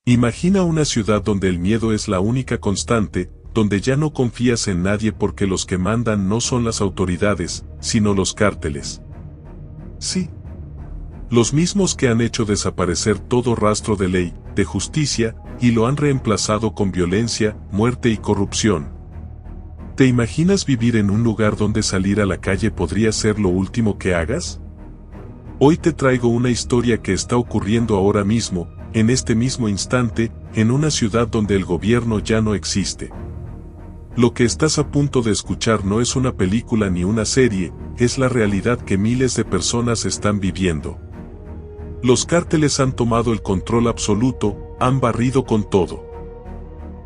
Imagina una ciudad donde el miedo es la única constante, donde ya no confías en nadie porque los que mandan no son las autoridades, sino los cárteles. Sí. Los mismos que han hecho desaparecer todo rastro de ley, de justicia, y lo han reemplazado con violencia, muerte y corrupción. ¿Te imaginas vivir en un lugar donde salir a la calle podría ser lo último que hagas? Hoy te traigo una historia que está ocurriendo ahora mismo, en este mismo instante, en una ciudad donde el gobierno ya no existe. Lo que estás a punto de escuchar no es una película ni una serie, es la realidad que miles de personas están viviendo. Los cárteles han tomado el control absoluto, han barrido con todo.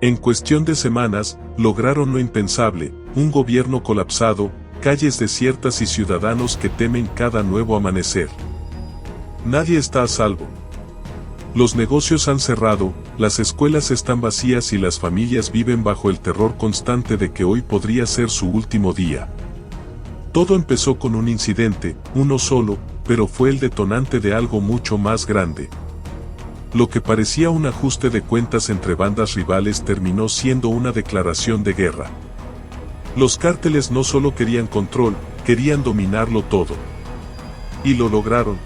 En cuestión de semanas, lograron lo impensable, un gobierno colapsado, calles desiertas y ciudadanos que temen cada nuevo amanecer. Nadie está a salvo. Los negocios han cerrado, las escuelas están vacías y las familias viven bajo el terror constante de que hoy podría ser su último día. Todo empezó con un incidente, uno solo, pero fue el detonante de algo mucho más grande. Lo que parecía un ajuste de cuentas entre bandas rivales terminó siendo una declaración de guerra. Los cárteles no solo querían control, querían dominarlo todo. Y lo lograron.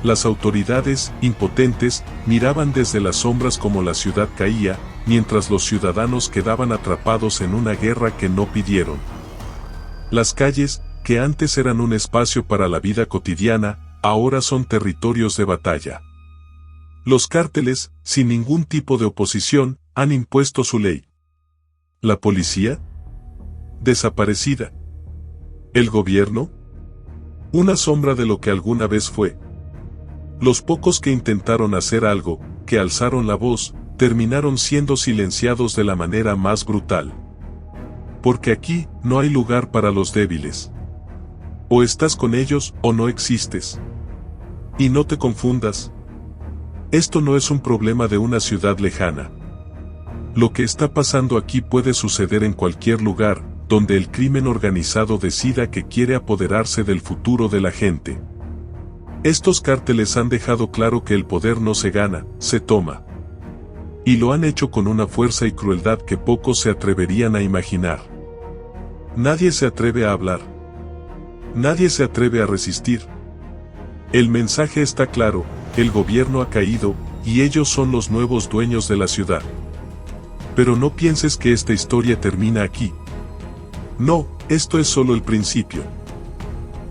Las autoridades, impotentes, miraban desde las sombras como la ciudad caía, mientras los ciudadanos quedaban atrapados en una guerra que no pidieron. Las calles, que antes eran un espacio para la vida cotidiana, ahora son territorios de batalla. Los cárteles, sin ningún tipo de oposición, han impuesto su ley. ¿La policía? Desaparecida. ¿El gobierno? Una sombra de lo que alguna vez fue. Los pocos que intentaron hacer algo, que alzaron la voz, terminaron siendo silenciados de la manera más brutal. Porque aquí no hay lugar para los débiles. O estás con ellos o no existes. Y no te confundas. Esto no es un problema de una ciudad lejana. Lo que está pasando aquí puede suceder en cualquier lugar, donde el crimen organizado decida que quiere apoderarse del futuro de la gente. Estos cárteles han dejado claro que el poder no se gana, se toma. Y lo han hecho con una fuerza y crueldad que pocos se atreverían a imaginar. Nadie se atreve a hablar. Nadie se atreve a resistir. El mensaje está claro, el gobierno ha caído, y ellos son los nuevos dueños de la ciudad. Pero no pienses que esta historia termina aquí. No, esto es solo el principio.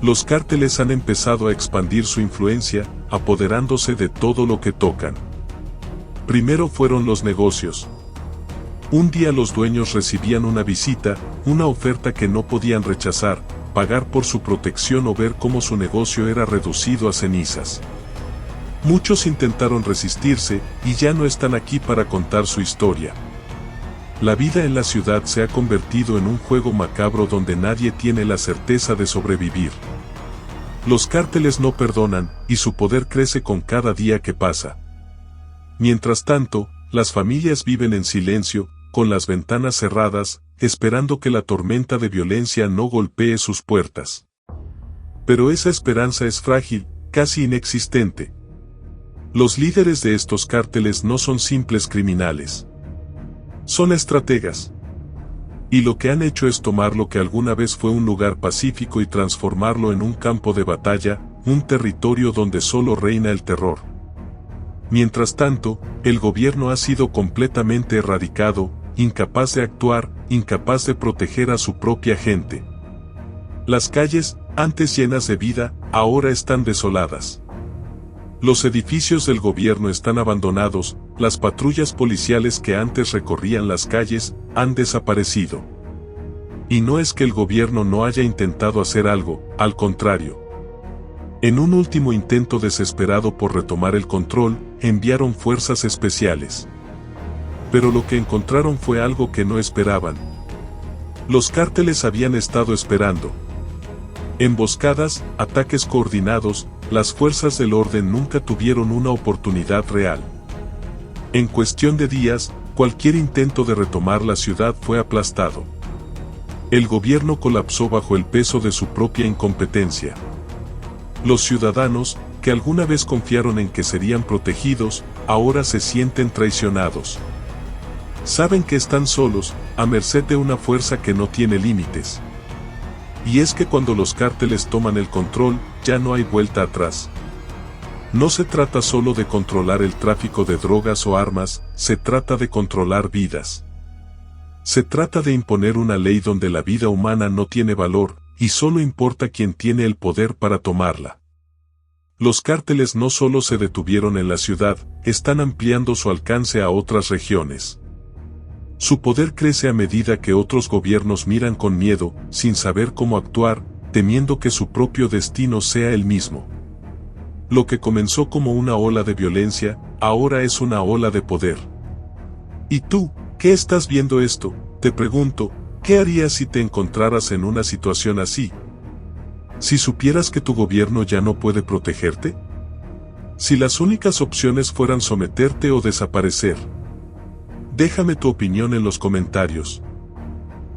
Los cárteles han empezado a expandir su influencia, apoderándose de todo lo que tocan. Primero fueron los negocios. Un día los dueños recibían una visita, una oferta que no podían rechazar, pagar por su protección o ver cómo su negocio era reducido a cenizas. Muchos intentaron resistirse, y ya no están aquí para contar su historia. La vida en la ciudad se ha convertido en un juego macabro donde nadie tiene la certeza de sobrevivir. Los cárteles no perdonan, y su poder crece con cada día que pasa. Mientras tanto, las familias viven en silencio, con las ventanas cerradas, esperando que la tormenta de violencia no golpee sus puertas. Pero esa esperanza es frágil, casi inexistente. Los líderes de estos cárteles no son simples criminales. Son estrategas. Y lo que han hecho es tomar lo que alguna vez fue un lugar pacífico y transformarlo en un campo de batalla, un territorio donde solo reina el terror. Mientras tanto, el gobierno ha sido completamente erradicado, incapaz de actuar, incapaz de proteger a su propia gente. Las calles, antes llenas de vida, ahora están desoladas. Los edificios del gobierno están abandonados, las patrullas policiales que antes recorrían las calles, han desaparecido. Y no es que el gobierno no haya intentado hacer algo, al contrario. En un último intento desesperado por retomar el control, enviaron fuerzas especiales. Pero lo que encontraron fue algo que no esperaban. Los cárteles habían estado esperando. Emboscadas, ataques coordinados, las fuerzas del orden nunca tuvieron una oportunidad real. En cuestión de días, cualquier intento de retomar la ciudad fue aplastado. El gobierno colapsó bajo el peso de su propia incompetencia. Los ciudadanos, que alguna vez confiaron en que serían protegidos, ahora se sienten traicionados. Saben que están solos, a merced de una fuerza que no tiene límites. Y es que cuando los cárteles toman el control, ya no hay vuelta atrás. No se trata solo de controlar el tráfico de drogas o armas, se trata de controlar vidas. Se trata de imponer una ley donde la vida humana no tiene valor, y solo importa quien tiene el poder para tomarla. Los cárteles no solo se detuvieron en la ciudad, están ampliando su alcance a otras regiones. Su poder crece a medida que otros gobiernos miran con miedo, sin saber cómo actuar, temiendo que su propio destino sea el mismo. Lo que comenzó como una ola de violencia, ahora es una ola de poder. ¿Y tú, qué estás viendo esto? Te pregunto, ¿qué harías si te encontraras en una situación así? Si supieras que tu gobierno ya no puede protegerte. Si las únicas opciones fueran someterte o desaparecer. Déjame tu opinión en los comentarios.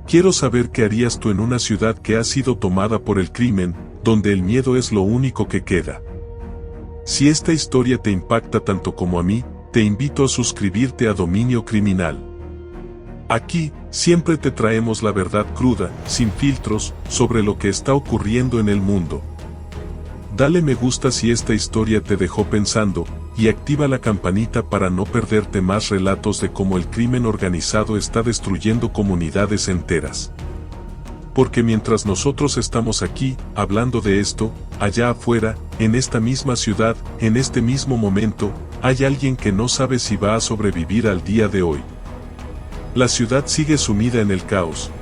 Quiero saber qué harías tú en una ciudad que ha sido tomada por el crimen, donde el miedo es lo único que queda. Si esta historia te impacta tanto como a mí, te invito a suscribirte a Dominio Criminal. Aquí, siempre te traemos la verdad cruda, sin filtros, sobre lo que está ocurriendo en el mundo. Dale me gusta si esta historia te dejó pensando, y activa la campanita para no perderte más relatos de cómo el crimen organizado está destruyendo comunidades enteras. Porque mientras nosotros estamos aquí, hablando de esto, allá afuera, en esta misma ciudad, en este mismo momento, hay alguien que no sabe si va a sobrevivir al día de hoy. La ciudad sigue sumida en el caos.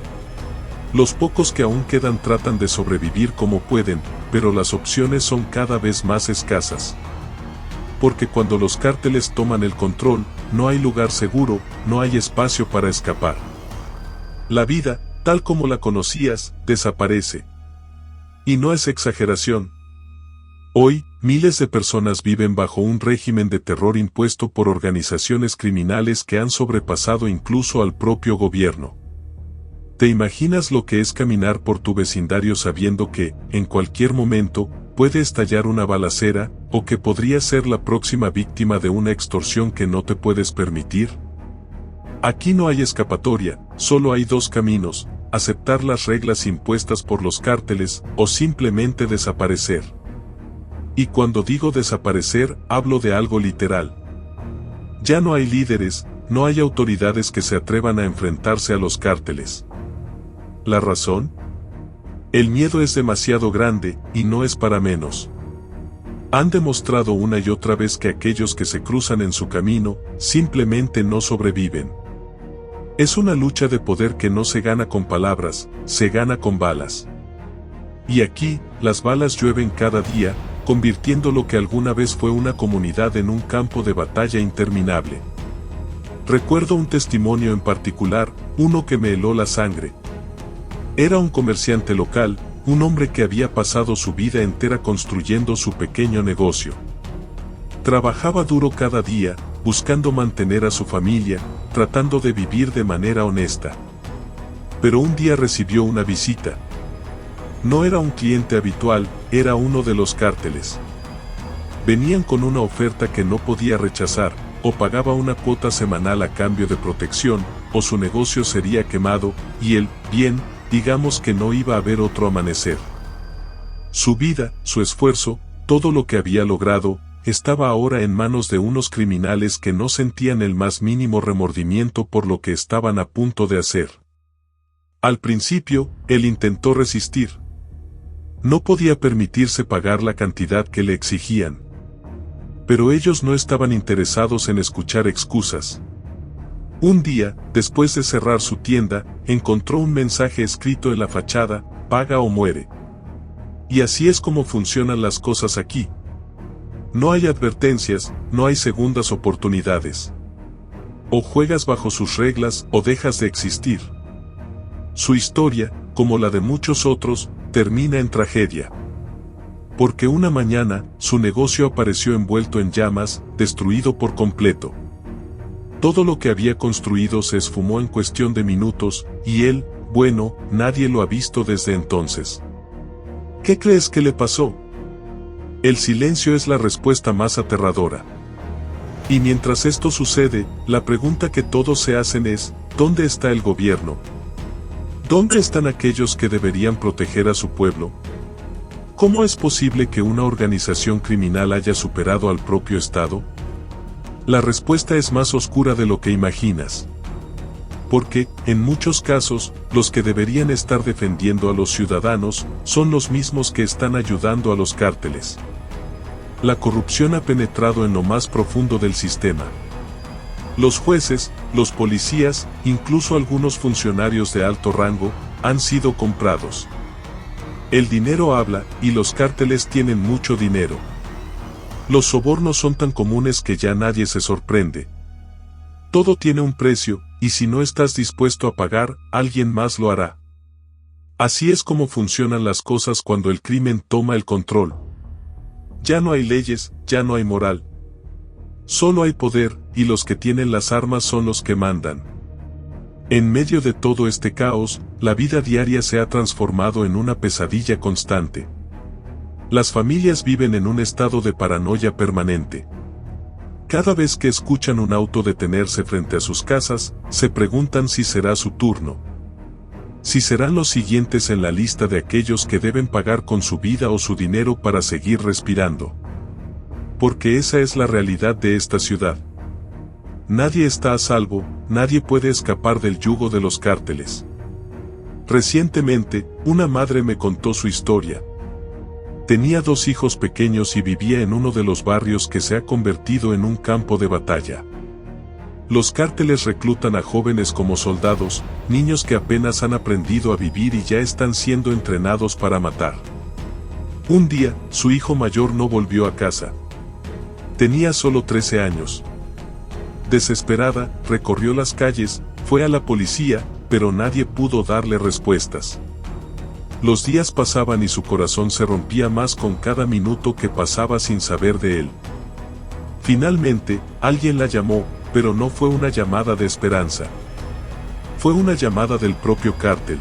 Los pocos que aún quedan tratan de sobrevivir como pueden, pero las opciones son cada vez más escasas. Porque cuando los cárteles toman el control, no hay lugar seguro, no hay espacio para escapar. La vida, tal como la conocías, desaparece. Y no es exageración. Hoy, miles de personas viven bajo un régimen de terror impuesto por organizaciones criminales que han sobrepasado incluso al propio gobierno. ¿Te imaginas lo que es caminar por tu vecindario sabiendo que, en cualquier momento, puede estallar una balacera, o que podrías ser la próxima víctima de una extorsión que no te puedes permitir? Aquí no hay escapatoria, solo hay dos caminos: aceptar las reglas impuestas por los cárteles, o simplemente desaparecer. Y cuando digo desaparecer, hablo de algo literal. Ya no hay líderes, no hay autoridades que se atrevan a enfrentarse a los cárteles. ¿La razón? El miedo es demasiado grande, y no es para menos. Han demostrado una y otra vez que aquellos que se cruzan en su camino, simplemente no sobreviven. Es una lucha de poder que no se gana con palabras, se gana con balas. Y aquí, las balas llueven cada día, convirtiendo lo que alguna vez fue una comunidad en un campo de batalla interminable. Recuerdo un testimonio en particular, uno que me heló la sangre. Era un comerciante local, un hombre que había pasado su vida entera construyendo su pequeño negocio. Trabajaba duro cada día, buscando mantener a su familia, tratando de vivir de manera honesta. Pero un día recibió una visita. No era un cliente habitual, era uno de los cárteles. Venían con una oferta que no podía rechazar, o pagaba una cuota semanal a cambio de protección, o su negocio sería quemado, y él, bien, digamos que no iba a haber otro amanecer. Su vida, su esfuerzo, todo lo que había logrado, estaba ahora en manos de unos criminales que no sentían el más mínimo remordimiento por lo que estaban a punto de hacer. Al principio, él intentó resistir. No podía permitirse pagar la cantidad que le exigían. Pero ellos no estaban interesados en escuchar excusas. Un día, después de cerrar su tienda, encontró un mensaje escrito en la fachada: paga o muere. Y así es como funcionan las cosas aquí. No hay advertencias, no hay segundas oportunidades. O juegas bajo sus reglas o dejas de existir. Su historia, como la de muchos otros, termina en tragedia. Porque una mañana, su negocio apareció envuelto en llamas, destruido por completo. Todo lo que había construido se esfumó en cuestión de minutos, y él, bueno, nadie lo ha visto desde entonces. ¿Qué crees que le pasó? El silencio es la respuesta más aterradora. Y mientras esto sucede, la pregunta que todos se hacen es, ¿dónde está el gobierno? ¿Dónde están aquellos que deberían proteger a su pueblo? ¿Cómo es posible que una organización criminal haya superado al propio Estado? La respuesta es más oscura de lo que imaginas. Porque, en muchos casos, los que deberían estar defendiendo a los ciudadanos, son los mismos que están ayudando a los cárteles. La corrupción ha penetrado en lo más profundo del sistema. Los jueces, los policías, incluso algunos funcionarios de alto rango, han sido comprados. El dinero habla, y los cárteles tienen mucho dinero. Los sobornos son tan comunes que ya nadie se sorprende. Todo tiene un precio, y si no estás dispuesto a pagar, alguien más lo hará. Así es como funcionan las cosas cuando el crimen toma el control. Ya no hay leyes, ya no hay moral. Solo hay poder, y los que tienen las armas son los que mandan. En medio de todo este caos, la vida diaria se ha transformado en una pesadilla constante. Las familias viven en un estado de paranoia permanente. Cada vez que escuchan un auto detenerse frente a sus casas, se preguntan si será su turno. Si serán los siguientes en la lista de aquellos que deben pagar con su vida o su dinero para seguir respirando. Porque esa es la realidad de esta ciudad. Nadie está a salvo, nadie puede escapar del yugo de los cárteles. Recientemente, una madre me contó su historia. Tenía 2 hijos pequeños y vivía en uno de los barrios que se ha convertido en un campo de batalla. Los cárteles reclutan a jóvenes como soldados, niños que apenas han aprendido a vivir y ya están siendo entrenados para matar. Un día, su hijo mayor no volvió a casa. Tenía solo 13 años. Desesperada, recorrió las calles, fue a la policía, pero nadie pudo darle respuestas. Los días pasaban y su corazón se rompía más con cada minuto que pasaba sin saber de él. Finalmente, alguien la llamó, pero no fue una llamada de esperanza. Fue una llamada del propio cártel.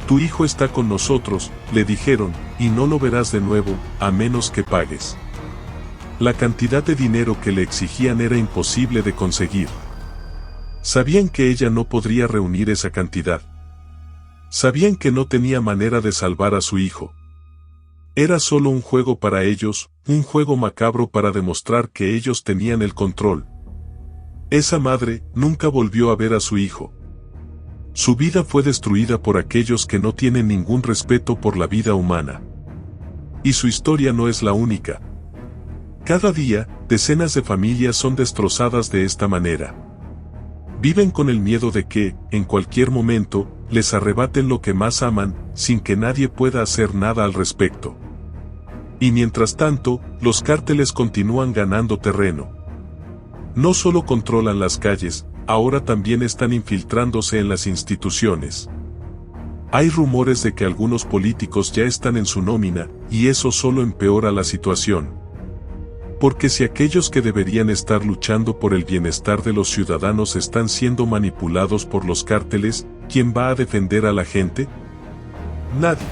Tu hijo está con nosotros, le dijeron, y no lo verás de nuevo, a menos que pagues. La cantidad de dinero que le exigían era imposible de conseguir. Sabían que ella no podría reunir esa cantidad. Sabían que no tenía manera de salvar a su hijo. Era solo un juego para ellos, un juego macabro para demostrar que ellos tenían el control. Esa madre nunca volvió a ver a su hijo. Su vida fue destruida por aquellos que no tienen ningún respeto por la vida humana. Y su historia no es la única. Cada día, decenas de familias son destrozadas de esta manera. Viven con el miedo de que, en cualquier momento, les arrebaten lo que más aman, sin que nadie pueda hacer nada al respecto. Y mientras tanto, los cárteles continúan ganando terreno. No solo controlan las calles, ahora también están infiltrándose en las instituciones. Hay rumores de que algunos políticos ya están en su nómina, y eso solo empeora la situación. Porque si aquellos que deberían estar luchando por el bienestar de los ciudadanos están siendo manipulados por los cárteles, ¿quién va a defender a la gente? Nadie.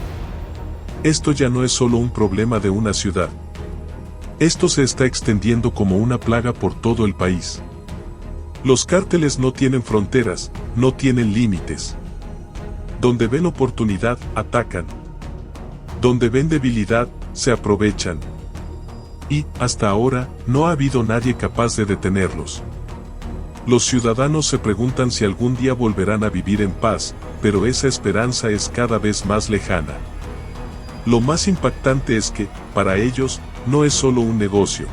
Esto ya no es solo un problema de una ciudad. Esto se está extendiendo como una plaga por todo el país. Los cárteles no tienen fronteras, no tienen límites. Donde ven oportunidad, atacan. Donde ven debilidad, se aprovechan. Y, hasta ahora, no ha habido nadie capaz de detenerlos. Los ciudadanos se preguntan si algún día volverán a vivir en paz, pero esa esperanza es cada vez más lejana. Lo más impactante es que, para ellos, no es solo un negocio.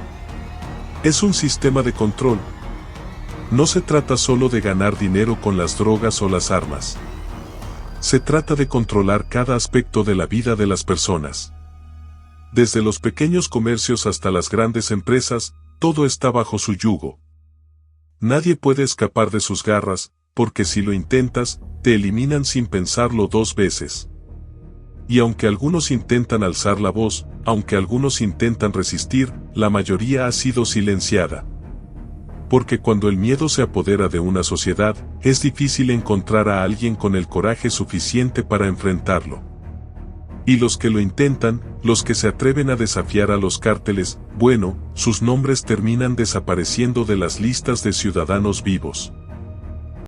Es un sistema de control. No se trata solo de ganar dinero con las drogas o las armas. Se trata de controlar cada aspecto de la vida de las personas. Desde los pequeños comercios hasta las grandes empresas, todo está bajo su yugo. Nadie puede escapar de sus garras, porque si lo intentas, te eliminan sin pensarlo 2 veces. Y aunque algunos intentan alzar la voz, aunque algunos intentan resistir, la mayoría ha sido silenciada. Porque cuando el miedo se apodera de una sociedad, es difícil encontrar a alguien con el coraje suficiente para enfrentarlo. Y los que lo intentan, los que se atreven a desafiar a los cárteles, bueno, sus nombres terminan desapareciendo de las listas de ciudadanos vivos.